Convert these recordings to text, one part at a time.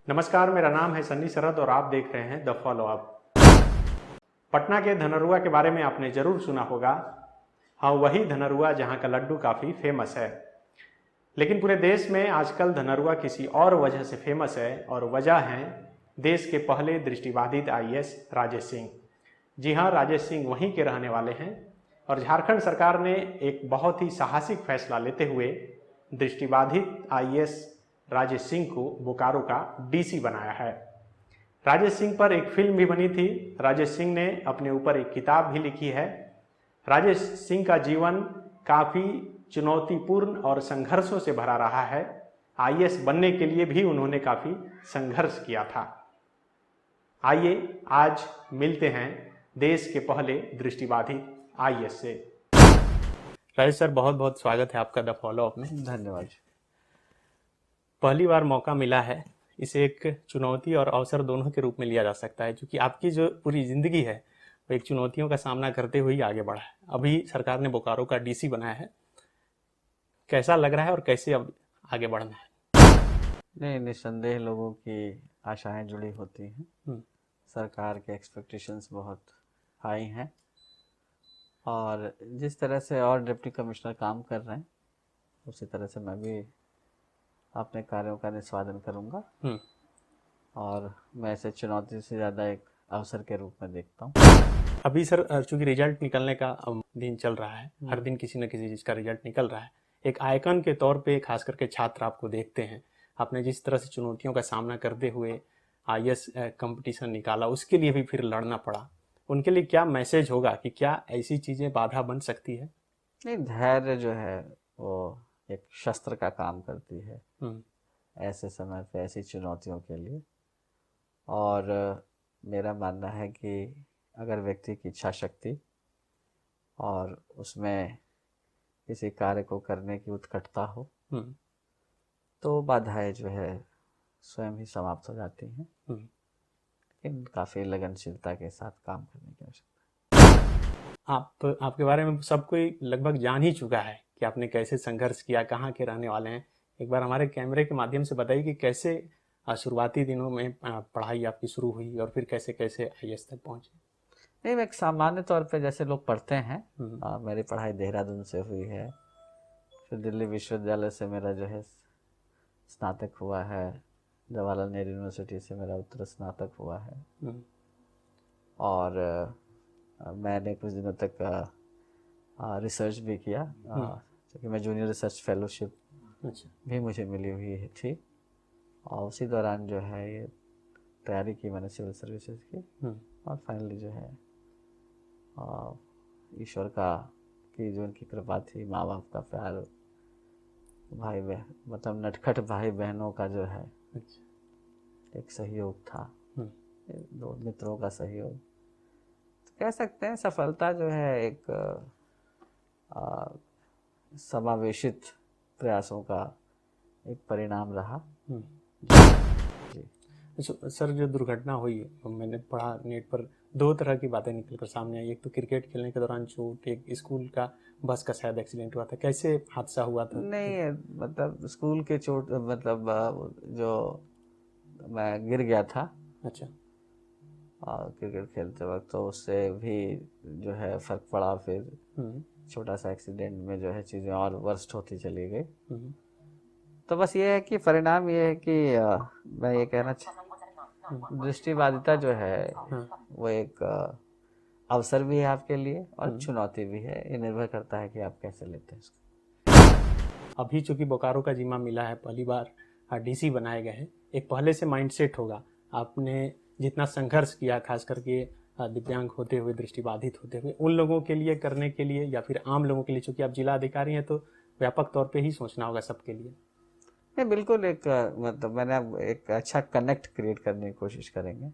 नमस्कार, मेरा नाम है सन्नी शरद और आप देख रहे हैं द फॉलो अप। पटना के धनरुआ के बारे में आपने जरूर सुना होगा। हाँ, वही धनरुआ जहाँ का लड्डू काफ़ी फेमस है। लेकिन पूरे देश में आजकल धनरुआ किसी और वजह से फेमस है और वजह है देश के पहले दृष्टिबाधित आईएएस राजेश सिंह। जी हाँ, राजेश सिंह वहीं के रहने वाले हैं और झारखंड सरकार ने एक बहुत ही साहसिक फैसला लेते हुए दृष्टिबाधित आईएएस राजेश सिंह को बोकारो का डीसी बनाया है। राजेश सिंह पर एक फिल्म भी बनी थी। राजेश सिंह ने अपने ऊपर एक किताब भी लिखी है। राजेश सिंह का जीवन काफ़ी चुनौतीपूर्ण और संघर्षों से भरा रहा है। आईएएस बनने के लिए भी उन्होंने काफ़ी संघर्ष किया था। आइए आज मिलते हैं देश के पहले दृष्टिबाधित आईएएस से। राजेश सर, बहुत बहुत स्वागत है आपका द फॉलो अप में। धन्यवाद। पहली बार मौका मिला है, इसे एक चुनौती और अवसर दोनों के रूप में लिया जा सकता है, क्योंकि आपकी जो पूरी ज़िंदगी है वो एक चुनौतियों का सामना करते हुए ही आगे बढ़ा है। अभी सरकार ने बोकारो का डीसी बनाया है, कैसा लग रहा है और कैसे अब आगे बढ़ना है? नहीं, निस्संदेह लोगों की आशाएं जुड़ी होती हैं। सरकार के एक्सपेक्टेशंस बहुत हाई हैं और जिस तरह से और डिप्टी कमिश्नर काम कर रहे हैं उसी तरह से मैं भी अपने कार्यों का निष्पादन करूंगा और मैं इसे चुनौती से ज़्यादा एक अवसर के रूप में देखता हूँ। अभी सर, चूंकि रिजल्ट निकलने का दिन चल रहा है, हर दिन किसी न किसी चीज़ का रिजल्ट निकल रहा है। एक आइकन के तौर पे खास करके छात्र आपको देखते हैं। आपने जिस तरह से चुनौतियों का सामना करते हुए आईएएस कंपटीशन निकाला, उसके लिए भी फिर लड़ना पड़ा। उनके लिए क्या मैसेज होगा कि क्या ऐसी चीज़ें बाधा बन सकती है? नहीं, धैर्य जो है वो एक शस्त्र का काम करती है ऐसे समय पे, ऐसी चुनौतियों के लिए। और मेरा मानना है कि अगर व्यक्ति की इच्छा शक्ति और उसमें किसी कार्य को करने की उत्कटता हो तो बाधाएं जो है स्वयं ही समाप्त हो जाती हैं। लेकिन काफ़ी लगनशीलता के साथ काम करने की आवश्यकता है। आपके बारे में सब कोई लगभग जान ही चुका है कि आपने कैसे संघर्ष किया, कहाँ के रहने वाले हैं। एक बार हमारे कैमरे के माध्यम से बताइए कि कैसे शुरुआती दिनों में पढ़ाई आपकी शुरू हुई और फिर कैसे कैसे आईएएस तक पहुँचे। नहीं, मैं एक सामान्य तौर पे जैसे लोग पढ़ते हैं, मेरी पढ़ाई देहरादून से हुई है। फिर दिल्ली विश्वविद्यालय से मेरा जो है स्नातक हुआ है। जवाहरलाल नेहरू यूनिवर्सिटी से मेरा उत्तर स्नातक हुआ है। और मैंने कुछ दिनों तक रिसर्च भी किया, क्योंकि मैं जूनियर रिसर्च फेलोशिप भी मुझे मिली हुई थी। और उसी दौरान जो है ये तैयारी की मैंने सिविल सर्विसेज की। और फाइनली जो है ईश्वर की जो उनकी कृपा थी, माँ बाप का प्यार, भाई बहन मतलब नटखट भाई बहनों का जो है एक सहयोग था, दो मित्रों का सहयोग, तो कह सकते हैं सफलता जो है एक समावेशित प्रयासों का एक परिणाम रहा। सर, जो दुर्घटना हुई, मैंने पढ़ा नेट पर, दो तरह की बातें निकल कर सामने आई। एक तो क्रिकेट खेलने के दौरान चोट, एक स्कूल का बस का शायद एक्सीडेंट हुआ था। कैसे हादसा हुआ था? नहीं, मतलब स्कूल के चोट, मतलब जो मैं गिर गया था। अच्छा। क्रिकेट खेलते वक्त, तो उससे भी जो है फर्क पड़ा। फिर छोटा सा एक्सीडेंट में जो है चीज़ें और वर्स्ट होती चली गई। तो बस ये है कि परिणाम ये है कि मैं ये कहना दृष्टिबाधिता जो है वो एक अवसर भी है आपके लिए और चुनौती भी है। ये निर्भर करता है कि आप कैसे लेते हैं इसको। अभी चूंकि बोकारो का जिम्मा मिला है, पहली बार डीसी बनाए गए हैं, एक पहले से माइंडसेट होगा। आपने जितना संघर्ष किया, खास करके दिव्यांग होते हुए, दृष्टिबाधित होते हुए, उन लोगों के लिए करने के लिए या फिर आम लोगों के लिए, चूंकि आप जिला अधिकारी हैं तो व्यापक तौर पे ही सोचना होगा सबके लिए। नहीं, बिल्कुल एक मतलब मैंने अब एक अच्छा कनेक्ट क्रिएट करने की कोशिश करेंगे।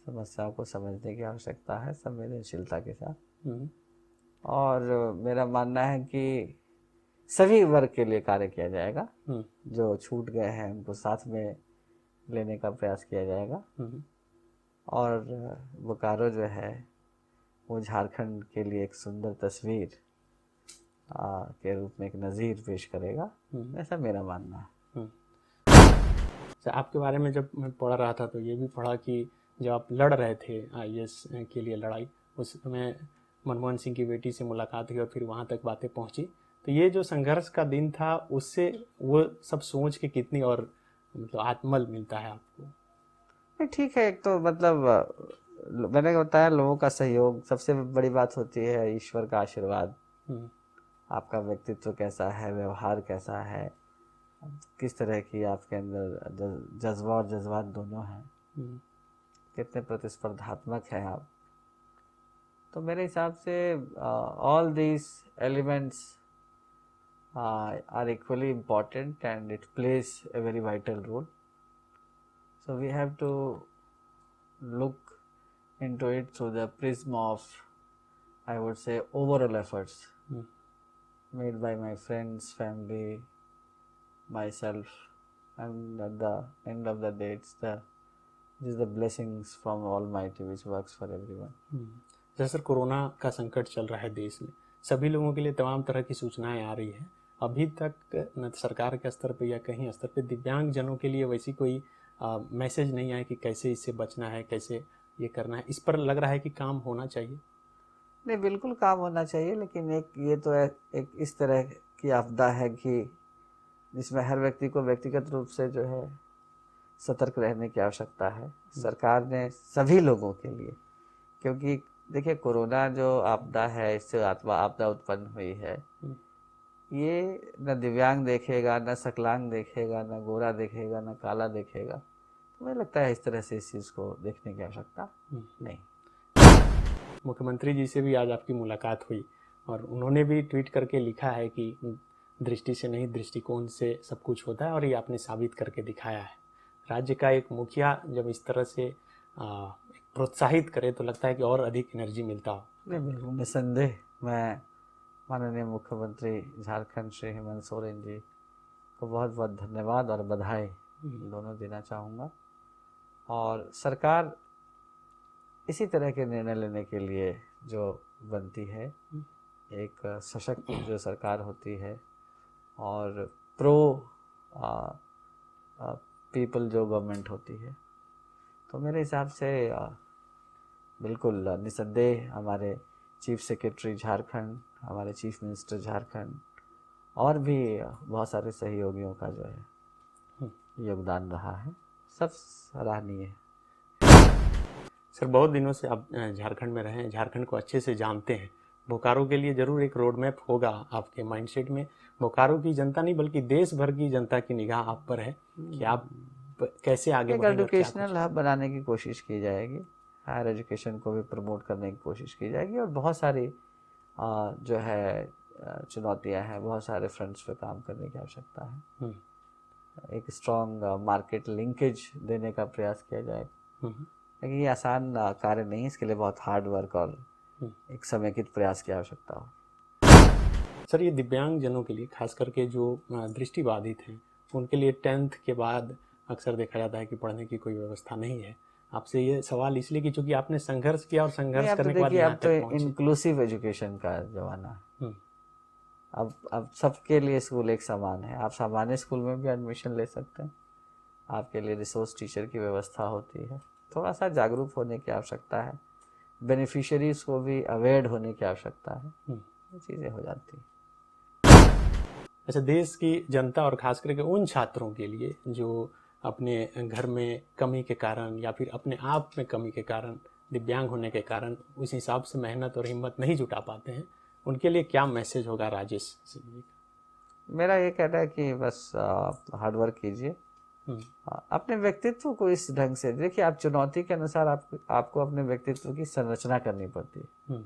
समस्याओं को समझने की आवश्यकता है संवेदनशीलता के साथ। और मेरा मानना है कि सभी वर्ग के लिए कार्य किया जाएगा। जो छूट गए हैं उनको साथ में लेने का प्रयास किया जाएगा। और बोकारो जो है वो झारखंड के लिए एक सुंदर तस्वीर के रूप में एक नज़ीर पेश करेगा, ऐसा मेरा मानना है। तो आपके बारे में जब मैं पढ़ रहा था तो ये भी पढ़ा कि जब आप लड़ रहे थे आईएएस के लिए लड़ाई, उस समय मनमोहन सिंह की बेटी से मुलाकात हुई और फिर वहाँ तक बातें पहुँची। तो ये जो संघर्ष का दिन था उससे वो सब सोच के कितनी और मतलब आत्मबल मिलता है आपको? नहीं, ठीक है। एक तो मतलब मैंने बताया लोगों का सहयोग सबसे बड़ी बात होती है, ईश्वर का आशीर्वाद। आपका व्यक्तित्व कैसा है, व्यवहार कैसा है, किस तरह की आपके अंदर जज्बा और जज्बात दोनों हैं, कितने प्रतिस्पर्धात्मक हैं आप। तो मेरे हिसाब से all these elements are equally important and it plays a very vital role. So we have to look into it through the prism of, I would say, overall efforts made by my friends, family, myself, and at the end of the day it's the blessings from Almighty which works for everyone. जैसे sir corona का संकट चल रहा है देश में, सभी लोगों के लिए तमाम तरह की सूचनाएं आ रही हैं। अभी तक न सरकार के स्तर पे या कहीं स्तर पे दिव्यांग जनों के लिए वैसी कोई मैसेज नहीं आया कि कैसे इससे बचना है, कैसे ये करना है। इस पर लग रहा है कि काम होना चाहिए। नहीं, बिल्कुल काम होना चाहिए, लेकिन एक ये तो एक इस तरह की आपदा है कि जिसमें हर व्यक्ति को व्यक्तिगत रूप से जो है सतर्क रहने की आवश्यकता है। सरकार ने सभी लोगों के लिए, क्योंकि देखिए कोरोना जो आपदा है, इससे आपदा उत्पन्न हुई है, ये न दिव्यांग देखेगा, न सकलांग देखेगा, न गोरा देखेगा, न काला देखेगा। तो मुझे लगता है इस तरह से इस चीज़ को देखने की आवश्यकता नहीं। मुख्यमंत्री जी से भी आज आपकी मुलाकात हुई और उन्होंने भी ट्वीट करके लिखा है कि दृष्टि से नहीं दृष्टिकोण से सब कुछ होता है और ये आपने साबित करके दिखाया है। राज्य का एक मुखिया जब इस तरह से प्रोत्साहित करे तो लगता है कि और अधिक एनर्जी मिलता हो। बिल्कुल निसंदेह मैं माननीय मुख्यमंत्री झारखंड श्री हेमंत सोरेन जी को बहुत बहुत धन्यवाद और बधाई दोनों देना चाहूँगा। और सरकार इसी तरह के निर्णय लेने के लिए जो बनती है, एक सशक्त जो सरकार होती है और प्रो पीपल जो गवर्नमेंट होती है, तो मेरे हिसाब से बिल्कुल निसंदेह हमारे चीफ सेक्रेटरी झारखंड, हमारे चीफ मिनिस्टर झारखंड और भी बहुत सारे सहयोगियों का जो है योगदान रहा है, सब सराहनीय है। सर बहुत दिनों से आप झारखंड में रहे हैं, झारखंड को अच्छे से जानते हैं। बोकारो के लिए ज़रूर एक रोड मैप होगा आपके माइंडसेट में। बोकारो की जनता नहीं बल्कि देश भर की जनता की निगाह आप पर है कि आप कैसे आगे बढ़ेंगे। एजुकेशनल हब बनाने की कोशिश की जाएगी, हायर एजुकेशन को भी प्रमोट करने की कोशिश की जाएगी और बहुत सारी जो है चुनौतियां हैं, बहुत सारे फ्रंट्स पे काम करने की आवश्यकता है। एक स्ट्रॉन्ग मार्केट लिंकेज देने का प्रयास किया जाएगा, लेकिन ये आसान कार्य नहीं, इसके लिए बहुत हार्ड वर्क और एक समेकित प्रयास की आवश्यकता हो। सर ये दिव्यांग जनों के लिए, खास करके जो दृष्टिबाधित हैं, उनके लिए 10th के बाद अक्सर देखा जाता है कि पढ़ने की कोई व्यवस्था नहीं है। आपसे ये सवाल इसलिए कि चूंकि आपने संघर्ष किया और संघर्ष करने के बाद यहाँ तक पहुंचे। इंक्लूसिव एजुकेशन का जमाना है। अब सबके लिए स्कूल एक समान है। आप सामान्य स्कूल में भी एडमिशन ले सकते हैं, आपके लिए रिसोर्स टीचर की व्यवस्था होती है। थोड़ा सा जागरूक होने की आवश्यकता है, बेनिफिशियरीज को भी अवेयर होने की आवश्यकता है, ये चीज़ें हो जाती हैं। अच्छा, देश की जनता और खास करके उन छात्रों के लिए जो अपने घर में कमी के कारण या फिर अपने आप में कमी के कारण, दिव्यांग होने के कारण उस हिसाब से मेहनत और हिम्मत नहीं जुटा पाते हैं, उनके लिए क्या मैसेज होगा राजेश जी? मेरा ये कहना है कि बस हार्ड वर्क कीजिए, अपने व्यक्तित्व को इस ढंग से देखिए। आप चुनौती के अनुसार आपको अपने व्यक्तित्व की संरचना करनी पड़ती है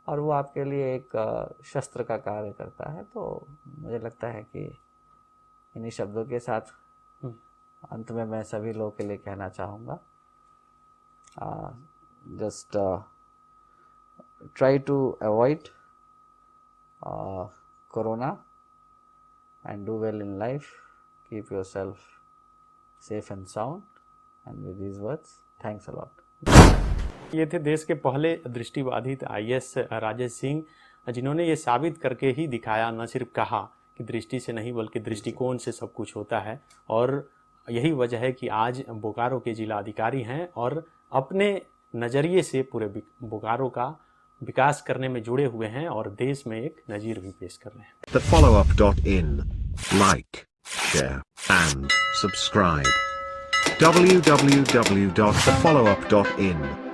और वो आपके लिए एक शस्त्र का कार्य करता है। तो मुझे लगता है कि इन्हीं शब्दों के साथ अंत में मैं सभी लोगों के लिए कहना चाहूँगा, just try to avoid corona and do well in life, keep yourself safe and sound, and with these words thanks a lot. ये थे देश के पहले दृष्टिबाधित आईएएस राजेश सिंह, जिन्होंने ये साबित करके ही दिखाया, न सिर्फ कहा कि दृष्टि से नहीं बल्कि दृष्टिकोण से सब कुछ होता है और यही वजह है कि आज बोकारो के जिला अधिकारी हैं और अपने नज़रिए से पूरे बोकारो का विकास करने में जुड़े हुए हैं और देश में एक नज़ीर भी पेश कर रहे हैं। thefollowup.in. Like, share, and subscribe. www.thefollowup.in